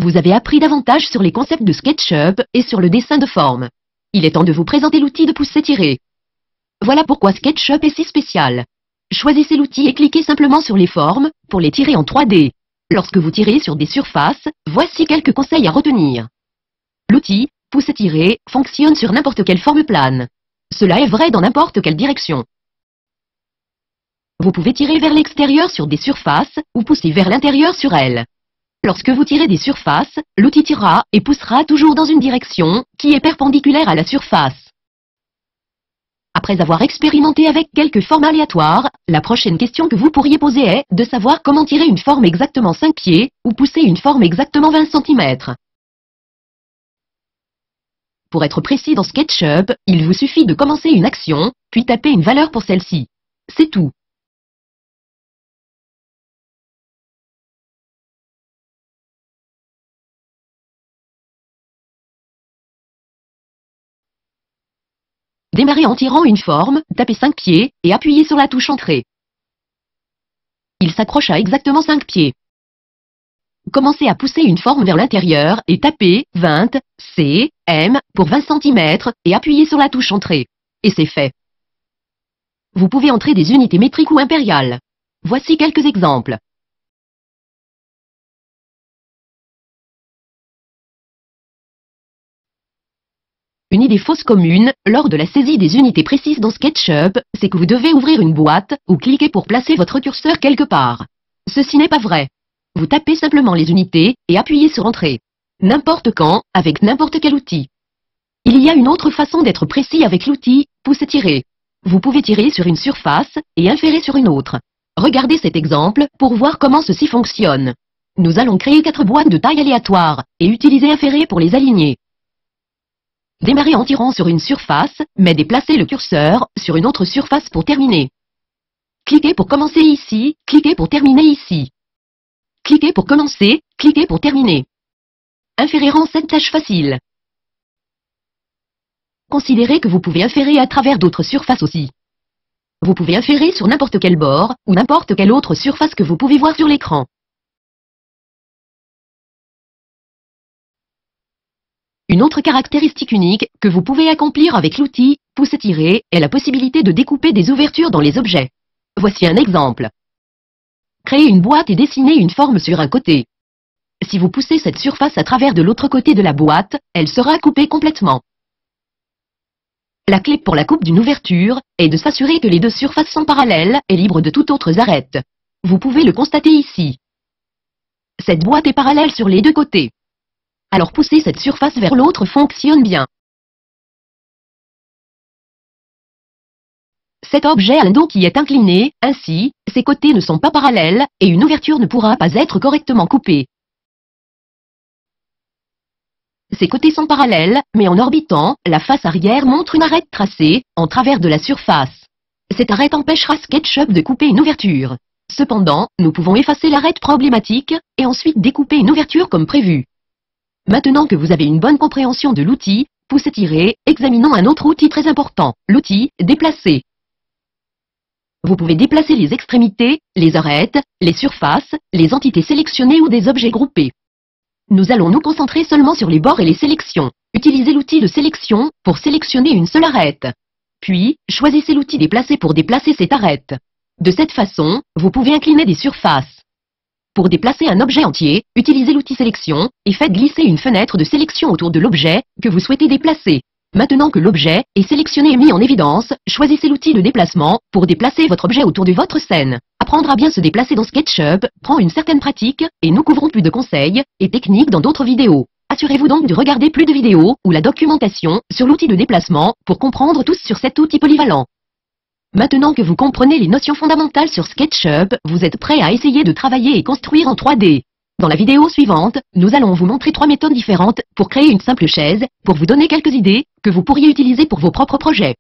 vous avez appris davantage sur les concepts de SketchUp et sur le dessin de forme. Il est temps de vous présenter l'outil de pouce-étiré. Voilà pourquoi SketchUp est si spécial. Choisissez l'outil et cliquez simplement sur les formes pour les tirer en 3D. Lorsque vous tirez sur des surfaces, voici quelques conseils à retenir. L'outil pouce-étiré fonctionne sur n'importe quelle forme plane. Cela est vrai dans n'importe quelle direction. Vous pouvez tirer vers l'extérieur sur des surfaces ou pousser vers l'intérieur sur elles. Lorsque vous tirez des surfaces, l'outil tirera et poussera toujours dans une direction qui est perpendiculaire à la surface. Après avoir expérimenté avec quelques formes aléatoires, la prochaine question que vous pourriez poser est de savoir comment tirer une forme exactement 5 pieds ou pousser une forme exactement 20 cm. Pour être précis dans SketchUp, il vous suffit de commencer une action, puis taper une valeur pour celle-ci. C'est tout. Démarrez en tirant une forme, tapez 5 pieds et appuyez sur la touche Entrée. Il s'accroche à exactement 5 pieds. Commencez à pousser une forme vers l'intérieur et tapez 20 cm pour 20 cm et appuyez sur la touche Entrée. Et c'est fait. Vous pouvez entrer des unités métriques ou impériales. Voici quelques exemples. Une idée fausse commune, lors de la saisie des unités précises dans SketchUp, c'est que vous devez ouvrir une boîte ou cliquer pour placer votre curseur quelque part. Ceci n'est pas vrai. Vous tapez simplement les unités et appuyez sur Entrée. N'importe quand, avec n'importe quel outil. Il y a une autre façon d'être précis avec l'outil pouce-étiré. Vous pouvez tirer sur une surface et inférer sur une autre. Regardez cet exemple pour voir comment ceci fonctionne. Nous allons créer 4 boîtes de taille aléatoire et utiliser inférer pour les aligner. Démarrez en tirant sur une surface, mais déplacez le curseur sur une autre surface pour terminer. Cliquez pour commencer ici, cliquez pour terminer ici. Cliquez pour commencer, cliquez pour terminer. Inférer rend cette tâche facile. Considérez que vous pouvez inférer à travers d'autres surfaces aussi. Vous pouvez inférer sur n'importe quel bord ou n'importe quelle autre surface que vous pouvez voir sur l'écran. Une autre caractéristique unique que vous pouvez accomplir avec l'outil pouce-étiré est la possibilité de découper des ouvertures dans les objets. Voici un exemple. Créez une boîte et dessinez une forme sur un côté. Si vous poussez cette surface à travers de l'autre côté de la boîte, elle sera coupée complètement. La clé pour la coupe d'une ouverture est de s'assurer que les deux surfaces sont parallèles et libres de toute autre arête. Vous pouvez le constater ici. Cette boîte est parallèle sur les deux côtés. Alors pousser cette surface vers l'autre fonctionne bien. Cet objet a un dos qui est incliné, ainsi, ses côtés ne sont pas parallèles et une ouverture ne pourra pas être correctement coupée. Ses côtés sont parallèles, mais en orbitant, la face arrière montre une arête tracée en travers de la surface. Cette arête empêchera SketchUp de couper une ouverture. Cependant, nous pouvons effacer l'arête problématique et ensuite découper une ouverture comme prévu. Maintenant que vous avez une bonne compréhension de l'outil pouce-étiré, examinons un autre outil très important, l'outil déplacer. Vous pouvez déplacer les extrémités, les arêtes, les surfaces, les entités sélectionnées ou des objets groupés. Nous allons nous concentrer seulement sur les bords et les sélections. Utilisez l'outil de sélection pour sélectionner une seule arête. Puis, choisissez l'outil déplacer pour déplacer cette arête. De cette façon, vous pouvez incliner des surfaces. Pour déplacer un objet entier, utilisez l'outil sélection et faites glisser une fenêtre de sélection autour de l'objet que vous souhaitez déplacer. Maintenant que l'objet est sélectionné et mis en évidence, choisissez l'outil de déplacement pour déplacer votre objet autour de votre scène. Apprendre à bien se déplacer dans SketchUp prend une certaine pratique et nous couvrons plus de conseils et techniques dans d'autres vidéos. Assurez-vous donc de regarder plus de vidéos ou la documentation sur l'outil de déplacement pour comprendre tous sur cet outil polyvalent. Maintenant que vous comprenez les notions fondamentales sur SketchUp, vous êtes prêt à essayer de travailler et construire en 3D. Dans la vidéo suivante, nous allons vous montrer 3 méthodes différentes pour créer une simple chaise, pour vous donner quelques idées que vous pourriez utiliser pour vos propres projets.